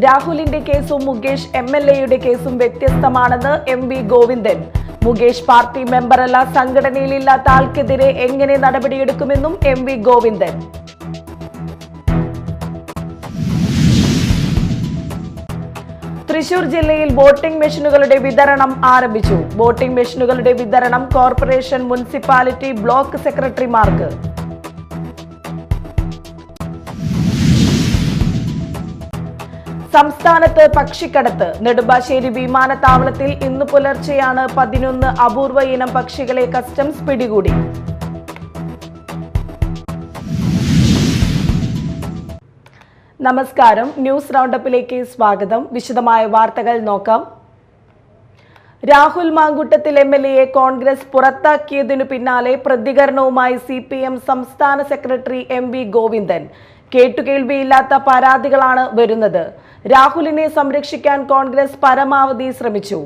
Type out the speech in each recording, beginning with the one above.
രാഹുലിന്റെ കേസും മുകേഷ് എംഎൽഎയുടെ കേസും വ്യത്യസ്തമാണെന്ന് എം.വി. ഗോവിന്ദൻ. മുകേഷ് പാർട്ടി മെമ്പറല്ല, സംഘടനയിലില്ലാത്ത ആൾക്കെതിരെ എങ്ങനെ നടപടിയെടുക്കുമെന്നും എം.വി. ഗോവിന്ദൻ. തൃശൂർ ജില്ലയിൽ വോട്ടിംഗ് മെഷീനുകളുടെ വിതരണം ആരംഭിച്ചു. വോട്ടിംഗ് മെഷീനുകളുടെ വിതരണം കോർപ്പറേഷൻ, മുനിസിപ്പാലിറ്റി, ബ്ലോക്ക് സെക്രട്ടറിമാർക്ക്. സംസ്ഥാനത്ത് പക്ഷിക്കടത്ത്. നെടുമ്പാശ്ശേരി വിമാനത്താവളത്തിൽ ഇന്ന് പുലർച്ചെയാണ് 11 അപൂർവ ഇനം പക്ഷികളെ കസ്റ്റംസ് പിടികൂടി. നമസ്കാരം, ന്യൂസ് റൗണ്ടപ്പിലേക്ക് സ്വാഗതം. വിശദമായ വാർത്തകൾ നോക്കാം. രാഹുൽ മാങ്കൂട്ടത്തിൽ എംഎൽഎയെ കോൺഗ്രസ് പുറത്താക്കിയതിനു പിന്നാലെ പ്രതികരണവുമായി സിപിഎം സംസ്ഥാന സെക്രട്ടറി എം.വി. ഗോവിന്ദൻ. കേട്ടുകേൾവിയില്ലാത്ത പരാതികളാണ് വരുന്നത്. രാഹുലിനെ സംരക്ഷിക്കാൻ കോൺഗ്രസ് പരമാവധി ശ്രമിച്ചു.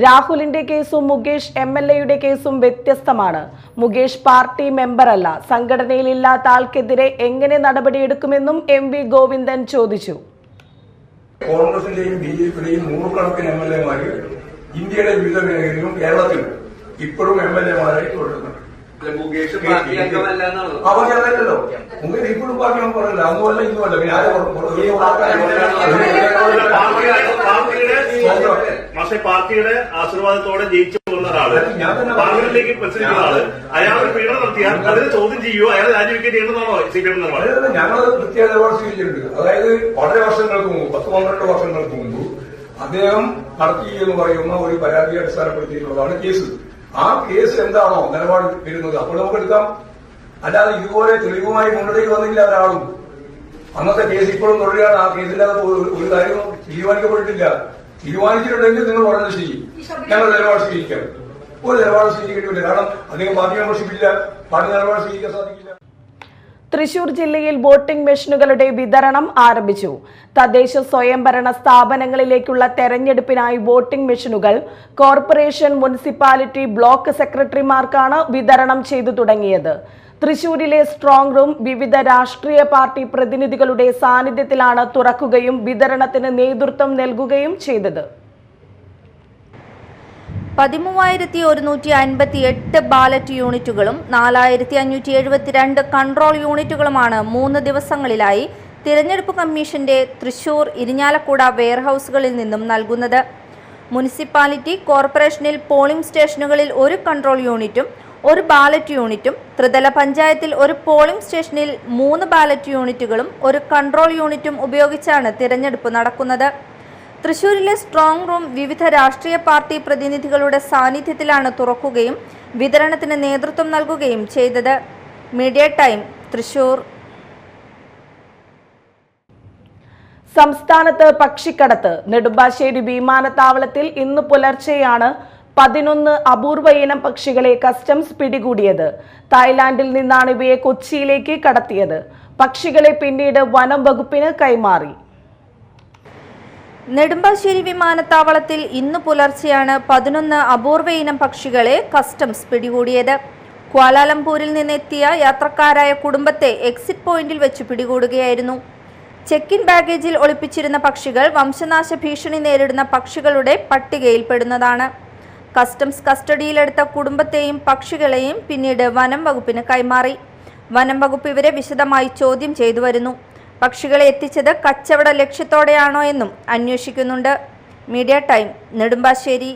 രാഹുലിന്റെ കേസും മുകേഷ് എംഎൽഎയുടെ കേസും വ്യത്യസ്തമാണ്. മുകേഷ് പാർട്ടി മെമ്പറല്ല, സംഘടനയിലില്ലാത്ത ആൾക്കെതിരെ എങ്ങനെ നടപടിയെടുക്കുമെന്നും എം.വി. ഗോവിന്ദൻ ചോദിച്ചു. കോൺഗ്രസിന്റെയും ബിജെപിയുടെയും നൂറുകണക്കിന് എംഎൽഎമാര് ഇന്ത്യയുടെ വിവിധ മേഖലയിലും കേരളത്തിലും ഇപ്പോഴും എംഎൽഎമാരായി തുടരുന്നുണ്ട്. അവരല്ലോ മുകേഷ് ഇപ്പോഴും പാർട്ടി മെമ്പറല്ല, അന്നുമല്ല ഇന്നുമല്ല. പിന്നെ പക്ഷെ പാർട്ടിയുടെ ആശീർവാദത്തോടെ ജയിച്ചു പോകുന്ന ഒരാള്, പാർലമെന്റിലേക്ക് പ്രസിഡന്റ് ആള്, അയാൾ പീഡനം നടത്തിയാൽ അതിനെ ചോദ്യം ചെയ്യുമോ, അയാൾ രാജിവെക്കേണ്ടി ചെയ്യണമെന്നാണോ സിപിഎം നിലപാട്? ഞങ്ങൾ കൃത്യ നിലപാട് സ്വീകരിച്ചിട്ടുണ്ട്. അതായത് വളരെ വർഷങ്ങൾക്ക് മുമ്പ്, 10-12 വർഷങ്ങൾക്ക് മുമ്പ് അദ്ദേഹം നടത്തി എന്ന് പറയുന്ന ഒരു പരാതിയെ അടിസ്ഥാനപ്പെടുത്തിയിട്ടുള്ളതാണ് കേസ്. ആ കേസ് എന്താണോ നിലപാട് വരുന്നത് അപ്പോൾ നമുക്ക് എടുക്കാം. അല്ലാതെ ഇതുപോലെ തെളിവുമായി മുന്നിലേക്ക് വന്നില്ല ഒരാളും. അന്നത്തെ കേസ് ഇപ്പോഴും തുടരുകയാണ്. ആ കേസില്ലാതെ ഒരു കാര്യവും തീരുമാനിക്കപ്പെട്ടിട്ടില്ല. തീരുമാനിച്ചിട്ടുണ്ടെങ്കിൽ നിങ്ങൾ വളരെ ശരി, ഞങ്ങൾ നിലപാട് സ്വീകരിക്കാം. ഒരു നിലപാട് സ്വീകരിക്കേണ്ടി. കാരണം അദ്ദേഹം പാർട്ടി മെമ്പർഷിപ്പില്ല, പാർട്ടി നിലപാട് സ്വീകരിക്കാൻ സാധിക്കില്ല. തൃശൂർ ജില്ലയിൽ വോട്ടിംഗ് മെഷീനുകളുടെ വിതരണം ആരംഭിച്ചു. തദ്ദേശ സ്വയംഭരണ സ്ഥാപനങ്ങളിലേക്കുള്ള തെരഞ്ഞെടുപ്പിനായി വോട്ടിംഗ് മെഷീനുകൾ കോർപ്പറേഷൻ, മുനിസിപ്പാലിറ്റി, ബ്ലോക്ക് സെക്രട്ടറിമാർക്കാണ് വിതരണം ചെയ്തു തുടങ്ങിയത്. തൃശൂരിലെ സ്ട്രോങ് റൂം വിവിധ രാഷ്ട്രീയ പാർട്ടി പ്രതിനിധികളുടെ സാന്നിധ്യത്തിലാണ് തുറക്കുകയും വിതരണത്തിന് നേതൃത്വം നൽകുകയും ചെയ്തത്. 13,158 ബാലറ്റ് യൂണിറ്റുകളും 4,572 കൺട്രോൾ യൂണിറ്റുകളുമാണ് 3 ദിവസങ്ങളിലായി തിരഞ്ഞെടുപ്പ് കമ്മീഷന്റെ തൃശൂർ, ഇരിഞ്ഞാലക്കുട വെയർഹൌസുകളിൽ നിന്നും നൽകുന്നത്. മുനിസിപ്പാലിറ്റി, കോർപ്പറേഷനിൽ പോളിംഗ് സ്റ്റേഷനുകളിൽ 1 കൺട്രോൾ യൂണിറ്റും 1 ബാലറ്റ് യൂണിറ്റും, ത്രിതല പഞ്ചായത്തിൽ 1 പോളിംഗ് സ്റ്റേഷനിൽ 3 ബാലറ്റ് യൂണിറ്റുകളും 1 കൺട്രോൾ യൂണിറ്റും ഉപയോഗിച്ചാണ് തിരഞ്ഞെടുപ്പ് നടക്കുന്നത്. തൃശൂരിലെ സ്ട്രോങ് റൂം വിവിധ രാഷ്ട്രീയ പാർട്ടി പ്രതിനിധികളുടെ സാന്നിധ്യത്തിലാണ് തുറക്കുകയും വിതരണത്തിന് നേതൃത്വം നൽകുകയും ചെയ്തത്. Media time, Thrissur. സംസ്ഥാനത്ത് പക്ഷിക്കടത്ത്. നെടുമ്പാശ്ശേരി വിമാനത്താവളത്തിൽ ഇന്ന് പുലർച്ചെയാണ് 11 അപൂർവ ഇനം പക്ഷികളെ കസ്റ്റംസ് പിടികൂടിയത്. തായ്ലാന്റിൽ നിന്നാണ് ഇവയെ കൊച്ചിയിലേക്ക് കടത്തിയത്. പക്ഷികളെ പിന്നീട് വനം വകുപ്പിന് കൈമാറി. നെടുമ്പാശ്ശേരി വിമാനത്താവളത്തിൽ ഇന്ന് പുലർച്ചെയാണ് 11 അപൂർവ ഇനം പക്ഷികളെ കസ്റ്റംസ് പിടികൂടിയത്. ക്വാലാലംപൂരിൽ നിന്നെത്തിയ യാത്രക്കാരായ കുടുംബത്തെ എക്സിറ്റ് പോയിന്റിൽ വെച്ച് പിടികൂടുകയായിരുന്നു. ചെക്ക് ഇൻ ബാഗേജിൽ ഒളിപ്പിച്ചിരുന്ന പക്ഷികൾ വംശനാശ ഭീഷണി നേരിടുന്ന പക്ഷികളുടെ പട്ടികയിൽപ്പെടുന്നതാണ്. കസ്റ്റംസ് കസ്റ്റഡിയിലെടുത്ത കുടുംബത്തെയും പക്ഷികളെയും പിന്നീട് വനം വകുപ്പിന് കൈമാറി. വനം വകുപ്പ് ഇവരെ വിശദമായി ചോദ്യം ചെയ്തു വരുന്നു. പക്ഷികളെ എത്തിച്ചത് കച്ചവട ലക്ഷ്യത്തോടെയാണോ എന്നും അന്വേഷിക്കുന്നുണ്ട്. Media time, Nedumbassery.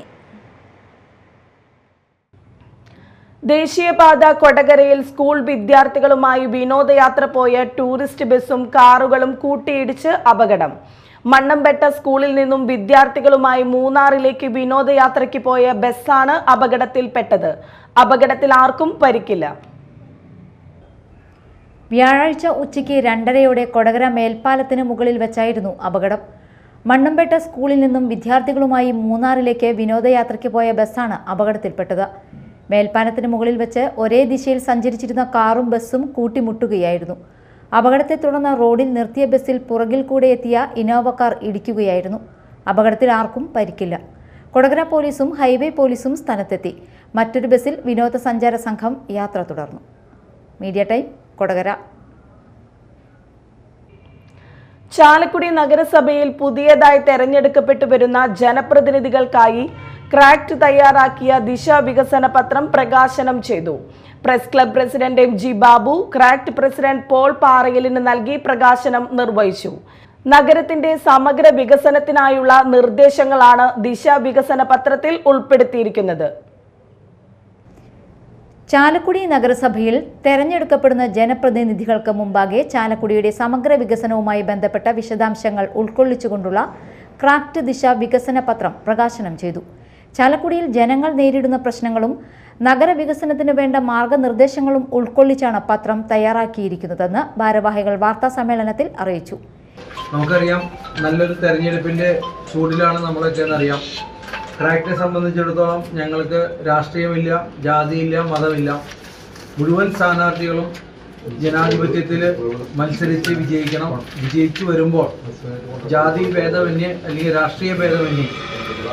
ദേശീയപാത കൊടകരയിൽ സ്കൂൾ വിദ്യാർത്ഥികളുമായി വിനോദയാത്ര പോയ ടൂറിസ്റ്റ് ബസും കാറുകളും കൂട്ടിയിടിച്ച് അപകടം. മണ്ണമ്പെട്ട സ്കൂളിൽ നിന്നും വിദ്യാർത്ഥികളുമായി മൂന്നാറിലേക്ക് വിനോദയാത്രയ്ക്ക് പോയ ബസ്സാണ് അപകടത്തിൽപ്പെട്ടത്. അപകടത്തിൽ ആർക്കും പരിക്കില്ല. വ്യാഴാഴ്ച ഉച്ചയ്ക്ക് 2:30 കൊടകര മേൽപ്പാലത്തിന് മുകളിൽ വെച്ചായിരുന്നു അപകടം. മണ്ണമ്പേട്ട സ്കൂളിൽ നിന്നും വിദ്യാർത്ഥികളുമായി മൂന്നാറിലേക്ക് വിനോദയാത്രയ്ക്ക് പോയ ബസ്സാണ് അപകടത്തിൽപ്പെട്ടത്. മേൽപ്പാലത്തിന് മുകളിൽ വെച്ച് ഒരേ ദിശയിൽ സഞ്ചരിച്ചിരുന്ന കാറും ബസ്സും കൂട്ടിമുട്ടുകയായിരുന്നു. അപകടത്തെ തുടർന്ന് റോഡിൽ നിർത്തിയ ബസ്സിൽ പുറകിൽ കൂടെ എത്തിയ ഇന്നോവ കാർ ഇടിക്കുകയായിരുന്നു. അപകടത്തിൽ ആർക്കും പരിക്കില്ല. കൊടകര പോലീസും ഹൈവേ പോലീസും സ്ഥലത്തെത്തി. മറ്റൊരു ബസ്സിൽ വിനോദസഞ്ചാര സംഘം യാത്ര തുടർന്നു. Media time, Kodakara. ചാലക്കുടി നഗരസഭയിൽ പുതിയതായി തെരഞ്ഞെടുക്കപ്പെട്ടു വരുന്ന ജനപ്രതിനിധികൾക്കായി ക്രാക്ട് തയ്യാറാക്കിയ ദിശ വികസന പത്രം പ്രകാശനം ചെയ്തു. Press club president MG Babu ക്രാക്ട് പ്രസിഡന്റ് പോൾ പാറയിലിന് നൽകി പ്രകാശനം നിർവഹിച്ചു. നഗരത്തിന്റെ സമഗ്ര വികസനത്തിനായുള്ള നിർദ്ദേശങ്ങളാണ് ദിശ വികസന പത്രത്തിൽ ഉൾപ്പെടുത്തിയിരിക്കുന്നത്. ചാലക്കുടി നഗരസഭയിൽ തെരഞ്ഞെടുക്കപ്പെടുന്ന ജനപ്രതിനിധികൾക്ക് മുമ്പാകെ ചാലക്കുടിയുടെ സമഗ്ര വികസനവുമായി ബന്ധപ്പെട്ട വിശദാംശങ്ങൾ ഉൾക്കൊള്ളിച്ചുകൊണ്ടുള്ള ക്രാക്ട് ദിശ വികസന പത്രം പ്രകാശനം ചെയ്തു. ചാലക്കുടിയിൽ ജനങ്ങൾ നേരിടുന്ന പ്രശ്നങ്ങളും നഗരവികസനത്തിന് വേണ്ട മാർഗനിർദ്ദേശങ്ങളും ഉൾക്കൊള്ളിച്ചാണ് പത്രം തയ്യാറാക്കിയിരിക്കുന്നതെന്ന് ഭാരവാഹികൾ വാർത്താ സമ്മേളനത്തിൽ അറിയിച്ചു. നമുക്കറിയാം, നല്ലൊരു തെരഞ്ഞെടുപ്പിന്റെ ചൂടിലാണ് നമ്മളൊക്കെ എന്നറിയാം. ക്രാക്ടിനെ സംബന്ധിച്ചിടത്തോളം ഞങ്ങൾക്ക് രാഷ്ട്രീയമില്ല, ജാതിയില്ല, മതമില്ല. മുഴുവൻ സ്ഥാനാർത്ഥികളും ജനാധിപത്യത്തിൽ മത്സരിച്ച് വിജയിക്കണം. വിജയിച്ചു വരുമ്പോൾ ജാതി ഭേദമന്യേ അല്ലെങ്കിൽ രാഷ്ട്രീയ ഭേദമന്യേ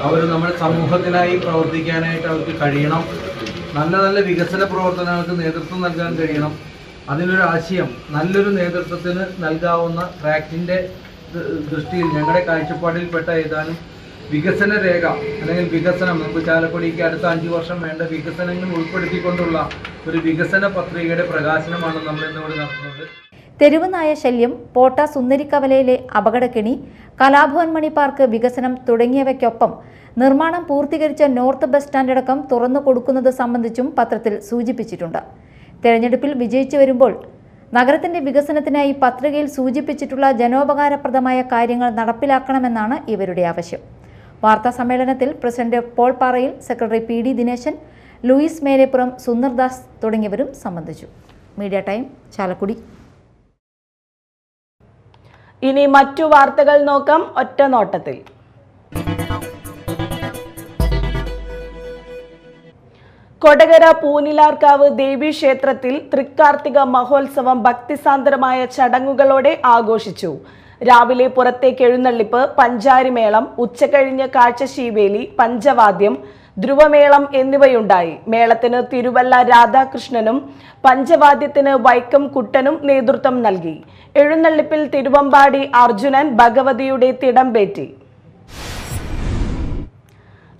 അവർ നമ്മുടെ സമൂഹത്തിനായി പ്രവർത്തിക്കാനായിട്ട് അവർക്ക് കഴിയണം. നല്ല നല്ല വികസന പ്രവർത്തനങ്ങൾക്ക് നേതൃത്വം നൽകാൻ കഴിയണം. അതിനൊരു ആശയം നല്ലൊരു നേതൃത്വത്തിന് നൽകാവുന്ന ക്രാക്ടിൻ്റെ ദൃഷ്ടിയിൽ ഞങ്ങളുടെ കാഴ്ചപ്പാടിൽപ്പെട്ട ഏതാനും വികസന രേഖ അല്ലെങ്കിൽ വികസനം, നമുക്ക് ചാലക്കുടിക്ക് അടുത്ത 5 വർഷം വേണ്ട വികസനങ്ങൾ ഉൾപ്പെടുത്തിക്കൊണ്ടുള്ള ഒരു വികസന പത്രികയുടെ പ്രകാശനമാണ് നമ്മൾ ഇന്നിവിടെ നടത്തുന്നത്. തെരുവ് നായ ശല്യം, പോട്ട സുന്ദരിക്കവലയിലെ അപകടക്കെണി, കലാഭവൻ മണി പാർക്ക് വികസനം തുടങ്ങിയവയ്ക്കൊപ്പം നിർമ്മാണം പൂർത്തീകരിച്ച നോർത്ത് ബസ് സ്റ്റാൻഡ് അടക്കം തുറന്നു കൊടുക്കുന്നത് സംബന്ധിച്ചും പത്രത്തിൽ സൂചിപ്പിച്ചിട്ടുണ്ട്. തെരഞ്ഞെടുപ്പിൽ വിജയിച്ചു വരുമ്പോൾ നഗരത്തിന്റെ വികസനത്തിനായി പത്രികയിൽ സൂചിപ്പിച്ചിട്ടുള്ള ജനോപകാരപ്രദമായ കാര്യങ്ങൾ നടപ്പിലാക്കണമെന്നാണ് ഇവരുടെ ആവശ്യം. വാർത്താ സമ്മേളനത്തിൽ president Paul Parayil, secretary PD Dineshan, Louis Melepuram, Sundardas തുടങ്ങിയവരും സംബന്ധിച്ചു. Media time, Chalakudy. ഇനി മറ്റു വാർത്തകൾ നോക്കാം ഒറ്റ നോട്ടത്തിൽ. കൊടകര പൂനിലാർക്കാവ് ദേവീക്ഷേത്രത്തിൽ തൃക്കാർത്തിക മഹോത്സവം ഭക്തിസാന്ദ്രമായ ചടങ്ങുകളോടെ ആഘോഷിച്ചു. രാവിലെ പുറത്തേക്ക് എഴുന്നള്ളിപ്പ്, പഞ്ചാരിമേളം, ഉച്ചകഴിഞ്ഞ് കാഴ്ചശീവേലി, പഞ്ചവാദ്യം, ധ്രുവമേളം എന്നിവയുണ്ടായി. മേളത്തിന് തിരുവല്ല രാധാകൃഷ്ണനും പഞ്ചവാദ്യത്തിന് വൈക്കം കുട്ടനും നേതൃത്വം നൽകി. എഴുന്നള്ളിപ്പിൽ തിരുവമ്പാടി അർജുനൻ ഭഗവതിയുടെ തിടമ്പേറ്റി.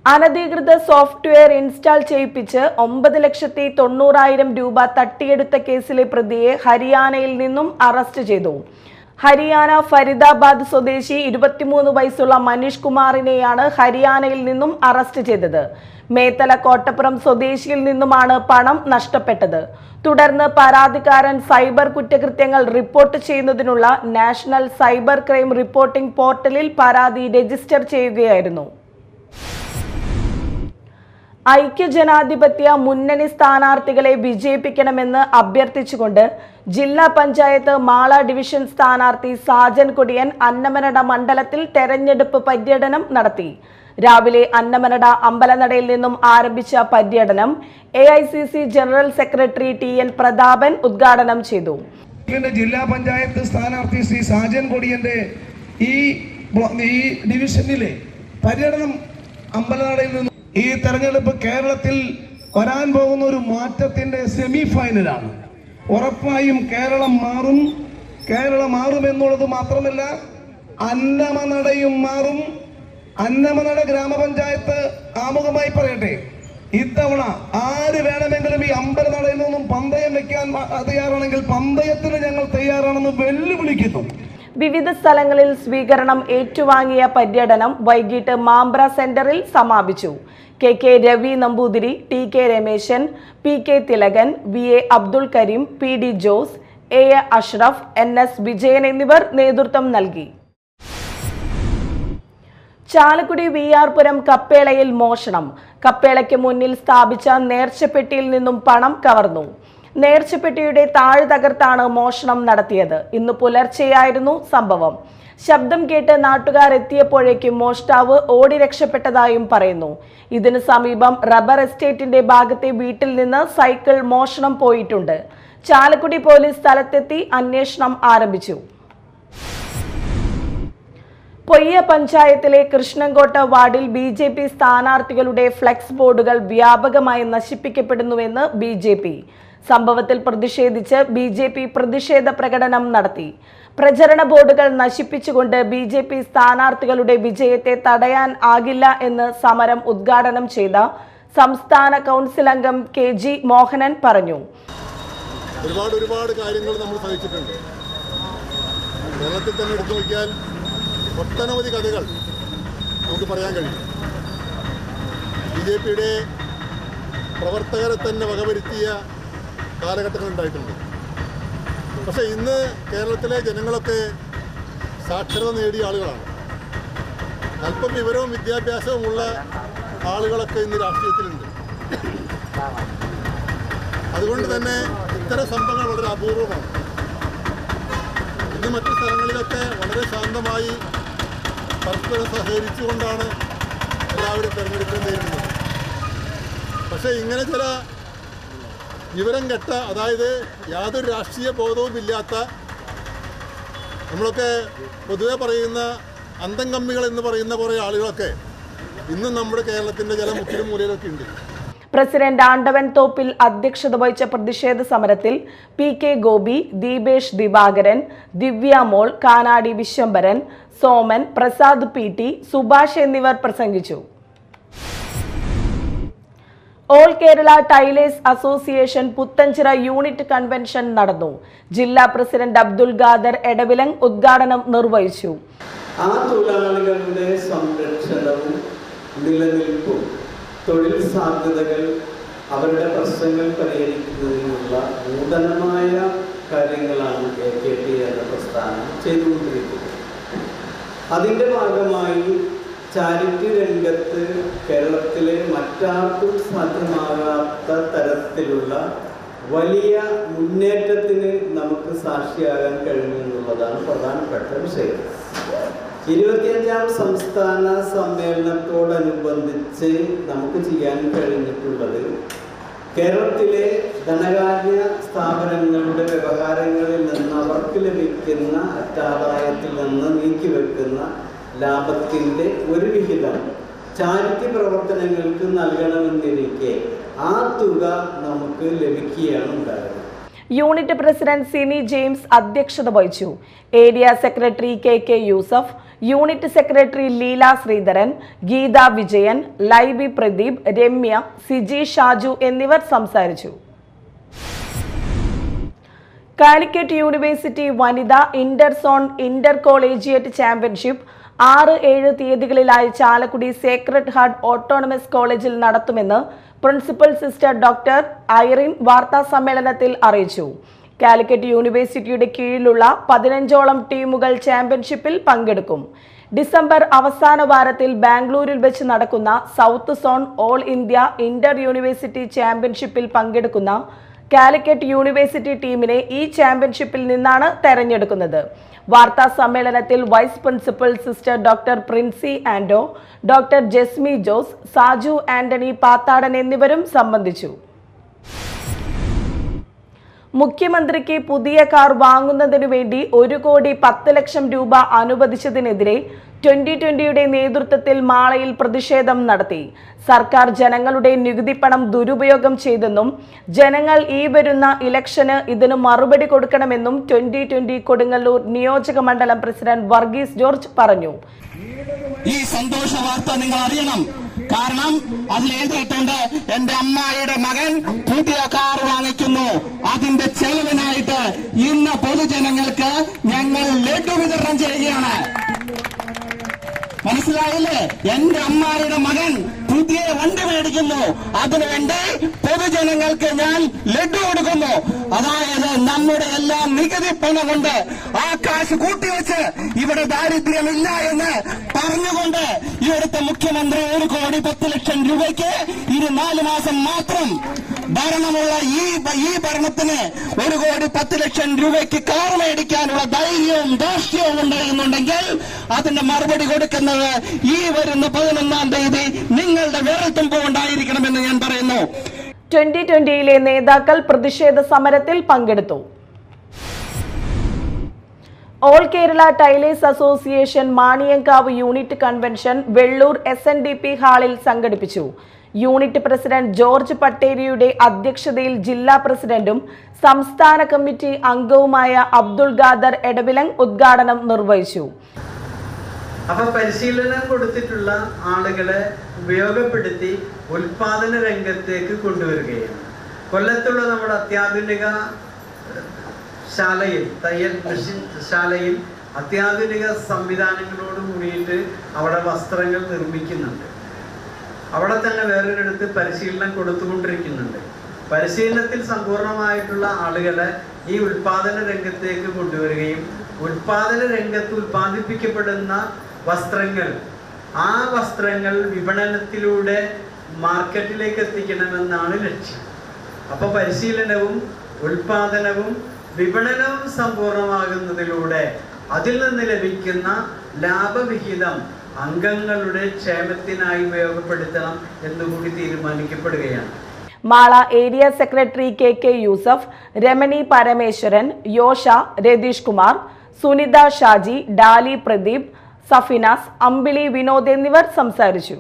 അനധികൃത സോഫ്റ്റ്വെയർ ഇൻസ്റ്റാൾ ചെയ്യിപ്പിച്ച് 9,90,000 രൂപ തട്ടിയെടുത്ത കേസിലെ പ്രതിയെ ഹരിയാനയിൽ നിന്നും അറസ്റ്റ് ചെയ്തു. ഹരിയാന ഫരീദാബാദ് സ്വദേശി 23 വയസ്സുള്ള മനീഷ് കുമാറിനെയാണ് ഹരിയാനയിൽ നിന്നും അറസ്റ്റ് ചെയ്തത്. മേത്തല കോട്ടപ്പുറം സ്വദേശിയിൽ നിന്നുമാണ് പണം നഷ്ടപ്പെട്ടത്. തുടർന്ന് പരാതിക്കാരൻ സൈബർ കുറ്റകൃത്യങ്ങൾ റിപ്പോർട്ട് ചെയ്യുന്നതിനുള്ള നാഷണൽ സൈബർ ക്രൈം റിപ്പോർട്ടിംഗ് പോർട്ടലിൽ പരാതി രജിസ്റ്റർ ചെയ്യുകയായിരുന്നു. ഐക്യജനാധിപത്യ മുന്നണി സ്ഥാനാർത്ഥികളെ വിജയിപ്പിക്കണമെന്ന് അഭ്യർത്ഥിച്ചുകൊണ്ട് ജില്ലാ പഞ്ചായത്ത് മാള ഡിവിഷൻ സ്ഥാനാർത്ഥി സാജൻ കൊടിയൻ അന്നമനട മണ്ഡലത്തിൽ തെരഞ്ഞെടുപ്പ് പര്യടനം നടത്തി. രാവിലെ അന്നമനട അമ്പലനടയിൽ നിന്നും ആരംഭിച്ച പര്യടനം AICC general secretary TN Prathapan ഉദ്ഘാടനം ചെയ്തു. ജില്ലാ പഞ്ചായത്ത് സ്ഥാനാർത്ഥി ശ്രീ സാജൻ കൊടിയന്റെ ഈ ഡിവിഷനിലെ പര്യടനം അമ്പലനടയിൽ നിന്നും ഈ തെരഞ്ഞെടുപ്പ് കേരളത്തിൽ വരാൻ പോകുന്ന ഒരു മാറ്റത്തിന്റെ സെമി ഫൈനലാണ്. ഉറപ്പായും കേരളം മാറും എന്നുള്ളത് മാത്രമല്ല, അന്നമനടയും മാറും. അന്നമനട ഗ്രാമപഞ്ചായത്ത് ആമുഖമായി പറയട്ടെ, ഇത്തവണ ആര് വേണമെങ്കിലും ഈ അമ്പലനടയിൽ നിന്നും പന്തയം വെക്കാൻ തയ്യാറാണെങ്കിൽ പന്തയത്തിന് ഞങ്ങൾ തയ്യാറാണെന്ന് വെല്ലുവിളിക്കുന്നു. വിവിധ സ്ഥലങ്ങളിൽ സ്വീകരണം ഏറ്റുവാങ്ങിയ പര്യടനം വൈകിട്ട് മാമ്പ്ര സെന്ററിൽ സമാപിച്ചു. KK Ravi Namboothiri, TK Rameshan, PK Thilakan, VA Abdul Kareem, PD Jose, AA Ashraf, NS Vijayan എന്നിവർ നേതൃത്വം നൽകി. ചാലക്കുടി VR പുരം കപ്പേളയിൽ മോഷണം. കപ്പേളയ്ക്ക് മുന്നിൽ സ്ഥാപിച്ച നേർച്ചപ്പെട്ടിയിൽ നിന്നും പണം കവർന്നു. നേർച്ചപ്പെട്ടിയുടെ താഴ് തകർത്താണ് മോഷണം നടത്തിയത്. ഇന്ന് പുലർച്ചെയായിരുന്നു സംഭവം. ശബ്ദം കേട്ട് നാട്ടുകാർ എത്തിയപ്പോഴേക്കും മോഷ്ടാവ് ഓടി രക്ഷപ്പെട്ടതായും പറയുന്നു. ഇതിന് സമീപം റബ്ബർ എസ്റ്റേറ്റിന്റെ ഭാഗത്തെ വീട്ടിൽ നിന്ന് സൈക്കിൾ മോഷണം പോയിട്ടുണ്ട്. ചാലക്കുടി പോലീസ് സ്ഥലത്തെത്തി അന്വേഷണം ആരംഭിച്ചു. പൊയ്യ പഞ്ചായത്തിലെ കൃഷ്ണൻകോട്ട വാർഡിൽ BJP സ്ഥാനാർത്ഥികളുടെ ഫ്ലെക്സ് ബോർഡുകൾ വ്യാപകമായി നശിപ്പിക്കപ്പെടുന്നുവെന്ന് BJP. സംഭവത്തിൽ പ്രതിഷേധിച്ച് BJP പ്രതിഷേധ പ്രകടനം നടത്തി. പ്രചരണ ബോർഡുകൾ നശിപ്പിച്ചുകൊണ്ട് BJP സ്ഥാനാർത്ഥികളുടെ വിജയത്തെ തടയാൻ ആകില്ല എന്ന് സമരം ഉദ്ഘാടനം ചെയ്ത സംസ്ഥാന കൗൺസിൽ അംഗം KG മോഹനൻ പറഞ്ഞു. ഒരുപാട് കാര്യങ്ങൾ നമ്മൾ സഹിച്ചിട്ടുണ്ട്. കേരളത്തിൽ തന്നെ എടുത്തു നോക്കിയാൽ ഒട്ടനവധി കഥകൾ നമുക്ക് പറയാൻ കഴിയും. BJPയുടെ പ്രവർത്തകരെ തന്നെ വകവരുത്തിയ കാലഘട്ടങ്ങൾ ഉണ്ടായിട്ടുണ്ട്. പക്ഷേ ഇന്ന് കേരളത്തിലെ ജനങ്ങളൊക്കെ സാക്ഷരത നേടിയ ആളുകളാണ്. അല്പം വിവരവും വിദ്യാഭ്യാസവുമുള്ള ആളുകളൊക്കെ ഇന്ന് രാഷ്ട്രീയത്തിലുണ്ട്. അതുകൊണ്ട് തന്നെ ഇത്തരം സംഭവങ്ങൾ വളരെ അപൂർവമാണ്. ഇന്ന് മറ്റു സ്ഥലങ്ങളിലൊക്കെ വളരെ ശാന്തമായി പരസ്പരം സഹകരിച്ചുകൊണ്ടാണ് എല്ലാവരും തെരഞ്ഞെടുപ്പിനെ നേരിടുന്നത്. പക്ഷേ ഇങ്ങനെ ചില വിവരം കെട്ട, അതായത് യാതൊരു രാഷ്ട്രീയ ബോധവും ഇല്ലാത്ത, നമ്മളൊക്കെ പൊതുവെ പറയുന്ന അന്തംകമ്മികൾ എന്ന് പറയുന്ന കുറേ ആളുകളൊക്കെ ഇന്നും നമ്മുടെ കേരളത്തിൻ്റെ ചില മുക്കിലും മൂലയിലൊക്കെ ഉണ്ട്. പ്രസിഡന്റ് ആണ്ടവൻ തോപ്പിൽ അധ്യക്ഷത വഹിച്ച പ്രതിഷേധ സമരത്തിൽ PK ഗോപി, ദീപേഷ് ദിവാകരൻ, ദിവ്യമോൾ, കാനാടി വിശ്വംഭരൻ, സോമൻ, പ്രസാദ് PT, സുഭാഷ് എന്നിവർ പ്രസംഗിച്ചു. All Kerala tailors association Puthenchira unit convention നടന്നു. ജില്ലാ പ്രസിഡന്റ് അബ്ദുൽ ഖാദർ എടവിലങ് ഉദ്ഘാടനം നിർവഹിച്ചു. ആ തൊഴിലാളികളുടെ സംരക്ഷണവും നിലനിൽപ്പും തൊഴിൽ സാധ്യതകൾ, അവരുടെ പ്രശ്നങ്ങൾ പരിഹരിക്കുന്നതിനുള്ള നൂതനമായ കാര്യങ്ങളാണ് AKT എന്ന പ്രസ്ഥാനം ചെയ്തുകൊണ്ടിരിക്കുന്നത്. അതിൻ്റെ ഭാഗമായി ചാരിറ്റി രംഗത്ത് കേരളത്തിലെ മറ്റാർക്കും സാധ്യമാകാത്ത തരത്തിലുള്ള വലിയ മുന്നേറ്റത്തിന് നമുക്ക് സാക്ഷിയാകാൻ കഴിയുമെന്നുള്ളതാണ് പ്രധാനപ്പെട്ട വിഷയം. 25ാം സംസ്ഥാന സമ്മേളനത്തോടനുബന്ധിച്ച് നമുക്ക് ചെയ്യാൻ കഴിഞ്ഞിട്ടുള്ളത് കേരളത്തിലെ ധനകാര്യ സ്ഥാപനങ്ങളുടെ വ്യവഹാരങ്ങളിൽ നിന്ന് അവർക്ക് ലഭിക്കുന്ന അറ്റാദായത്തിൽ നിന്ന് നീക്കിവെക്കുന്ന ലാഭത്തിൻ്റെ ഒരു വിഹിതം ചാരിറ്റി പ്രവർത്തനങ്ങൾക്ക് നൽകണമെന്നിരിക്കെ ആ തുക നമുക്ക് ലഭിക്കുകയാണ് ഉണ്ടായത്. യൂണിറ്റ് പ്രസിഡന്റ് സിനി ജെയിംസ് അധ്യക്ഷത വഹിച്ചു. Area secretary KK Yusuf, unit secretary Leela Sreedharan, Geetha Vijayan, Laiby Pradeep, Ramya, Siji Shaju എന്നിവർ സംസാരിച്ചു. കാലിക്കറ്റ് യൂണിവേഴ്സിറ്റി വനിതാ inter zone inter collegiate championship 6-7 തീയതികളിലായി ചാലക്കുടി സേക്രഡ് ഹാർട്ട് ഓട്ടോണമസ് കോളേജിൽ നടത്തുമെന്ന് പ്രിൻസിപ്പൽ സിസ്റ്റർ ഡോക്ടർ ഐറിൻ വാർത്താ സമ്മേളനത്തിൽ അറിയിച്ചു. കാലിക്കറ്റ് യൂണിവേഴ്സിറ്റിയുടെ കീഴിലുള്ള 15ഓളം ടീമുകൾ ചാമ്പ്യൻഷിപ്പിൽ പങ്കെടുക്കും. ഡിസംബർ അവസാന വാരത്തിൽ ബാംഗ്ലൂരിൽ വെച്ച് നടക്കുന്ന south zone all India Inter university ചാമ്പ്യൻഷിപ്പിൽ പങ്കെടുക്കുന്ന കാലിക്കറ്റ് യൂണിവേഴ്സിറ്റി ടീമിനെ ഈ ചാമ്പ്യൻഷിപ്പിൽ നിന്നാണ് തെരഞ്ഞെടുക്കുന്നത്. വാർത്താ സമ്മേളനത്തിൽ vice principal sister doctor Princy Ando, doctor Jesmi Jose, Saju Antony Pathadan എന്നിവരും സംബന്ധിച്ചു. മുഖ്യമന്ത്രിക്ക് പുതിയ കാർ വാങ്ങുന്നതിനു വേണ്ടി 1,10,00,000 രൂപ അനുവദിച്ചതിനെതിരെ 2020യുടെ നേതൃത്വത്തിൽ മാളയിൽ പ്രതിഷേധം നടത്തി. സർക്കാർ ജനങ്ങളുടെ നികുതി പണം ദുരുപയോഗം ചെയ്തെന്നും ജനങ്ങൾ ഈ വരുന്ന ഇലക്ഷന് ഇതിന് മറുപടി കൊടുക്കണമെന്നും 2020 കൊടുങ്ങല്ലൂർ നിയോജക മണ്ഡലം പ്രസിഡന്റ് വർഗീസ് ജോർജ് പറഞ്ഞു. ഈ സന്തോഷ വാർത്ത നിങ്ങൾ അറിയണം. കാരണം അതിൽ എഴുതിയിട്ടുണ്ട്, എന്റെ അമ്മായിയുടെ മകൻ പുതിയ കാർ വാങ്ങിക്കുന്നു, അതിന്റെ ചെലവിനായിട്ട് ഇന്ന് പൊതുജനങ്ങൾക്ക് ഞങ്ങൾ ലഡു വിതരണം ചെയ്യുകയാണ്. മനസ്സിലായില്ലേ? എന്റെ അമ്മായിയുടെ മകൻ പുതിയ വണ്ടി മേടിക്കുന്നു, അതിനുവേണ്ടി പൊതുജനങ്ങൾക്ക് ഞാൻ ലഡു കൊടുക്കുന്നു. അതായത് നമ്മുടെ എല്ലാ നികുതി പണം കൊണ്ട് ആ കാശ് കൂട്ടിവെച്ച് ഇവിടെ ദാരിദ്ര്യമില്ല എന്ന് പറഞ്ഞുകൊണ്ട് ഇവിടുത്തെ മുഖ്യമന്ത്രി 1,10,00,000 രൂപയ്ക്ക് 4 മാസം മാത്രം ഭരണമുള്ള ഈ ഭരണത്തിന് 1,10,00,000 രൂപയ്ക്ക് കാർ മേടിക്കാനുള്ള ധൈര്യവും ധാർഷ്ട്യവും ഉണ്ടായിരുന്നുണ്ടെങ്കിൽ അതിന്റെ മറുപടി കൊടുക്കുന്നത് ഈ വരുന്ന 11-ാം തീയതി നിങ്ങളുടെ വിരൽത്തുമ്പ് ഉണ്ടായിരിക്കണമെന്ന് ഞാൻ പറയുന്നു. 2020യിലെ നേതാക്കൾ പ്രതിഷേധ സമരത്തിൽ പങ്കെടുത്തു. All Kerala tailors association Maniyankavu unit convention Vellur SNDP ഹാളിൽ സംഘടിപ്പിച്ചു. യൂണിറ്റ് പ്രസിഡന്റ് ജോർജ് പട്ടേരിയുടെ അധ്യക്ഷതയിൽ ജില്ലാ പ്രസിഡന്റും സംസ്ഥാന കമ്മിറ്റി അംഗവുമായ അബ്ദുൾ ഖാദർ എടവിലങ് ഉദ്ഘാടനം നിർവഹിച്ചു. അപ്പൊ പരിശീലനം കൊടുത്തിട്ടുള്ള ആളുകളെ ഉപയോഗപ്പെടുത്തി ഉൽപാദന രംഗത്തേക്ക് കൊണ്ടുവരികയാണ്. കൊല്ലത്തുള്ള നമ്മുടെ അത്യാധുനിക ശാലയിൽ, തയ്യൽ മെഷീൻ ശാലയിൽ അത്യാധുനിക സംവിധാനങ്ങളോട് കൂടിയിട്ട് അവിടെ വസ്ത്രങ്ങൾ നിർമ്മിക്കുന്നുണ്ട്. അവിടെ തന്നെ വേറൊരിടത്ത് പരിശീലനം കൊടുത്തുകൊണ്ടിരിക്കുന്നുണ്ട്. പരിശീലനത്തിൽ സമ്പൂർണമായിട്ടുള്ള ആളുകളെ ഈ ഉൽപാദന രംഗത്തേക്ക് കൊണ്ടുവരികയും ഉൽപാദന രംഗത്ത് ഉൽപ്പാദിപ്പിക്കപ്പെടുന്ന വസ്ത്രങ്ങൾ, ആ വസ്ത്രങ്ങൾ വിപണനത്തിലൂടെ മാർക്കറ്റിലേക്ക് എത്തിക്കണമെന്നാണ് ലക്ഷ്യം. അപ്പൊ പരിശീലനവും ഉൽപാദനവും വിപണനവും സമ്പൂർണമാകുന്നതിലൂടെ അതിൽ നിന്ന് ലഭിക്കുന്ന ലാഭവിഹിതം അംഗങ്ങളുടെ ക്ഷേമത്തിനായി ഉപയോഗപ്പെടുത്തണം എന്നുകൂടി തീരുമാനിക്കപ്പെടുകയാണ്. Mala area secretary K Yusuf, Ramani Parameswaran, Yosha, Ratheesh Kumar, Sunitha Shaji, Dali Pradeep, Safinas, Ambili Vinod എന്നിവർ സംസാരിച്ചു.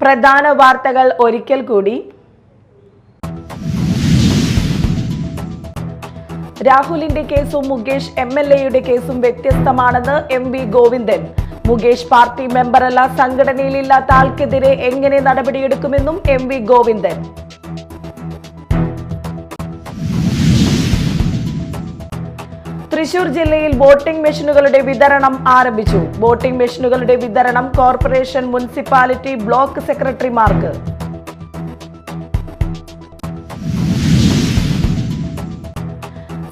പ്രധാന വാർത്തകൾ ഒരിക്കൽ കൂടി. രാഹുലിന്റെ കേസും മുകേഷ് MLA-യുടെ കേസും വ്യത്യസ്തമാണെന്ന് MV ഗോവിന്ദൻ. മുകേഷ് പാർട്ടി മെമ്പറല്ല, സംഘടനയിലില്ലാത്ത ആൾക്കെതിരെ എങ്ങനെ നടപടിയെടുക്കുമെന്നും MV ഗോവിന്ദൻ. തൃശൂർ ജില്ലയിൽ വോട്ടിംഗ് മെഷീനുകളുടെ വിതരണം ആരംഭിച്ചു. വോട്ടിംഗ് മെഷീനുകളുടെ വിതരണം കോർപ്പറേഷൻ, മുനിസിപ്പാലിറ്റി, ബ്ലോക്ക് സെക്രട്ടറിമാർക്ക്.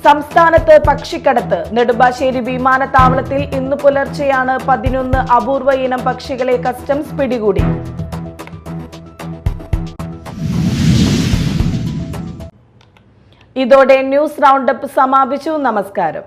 സംസ്ഥാനത്ത് പക്ഷിക്കടത്ത്. നെടുമ്പാശ്ശേരി വിമാനത്താവളത്തിൽ ഇന്ന് പുലർച്ചെയാണ് 11 അപൂർവ ഇനം പക്ഷികളെ കസ്റ്റംസ് പിടികൂടി. ഇതോടെ ന്യൂസ് റൗണ്ടപ്പ് സമാപിച്ചു. നമസ്കാരം.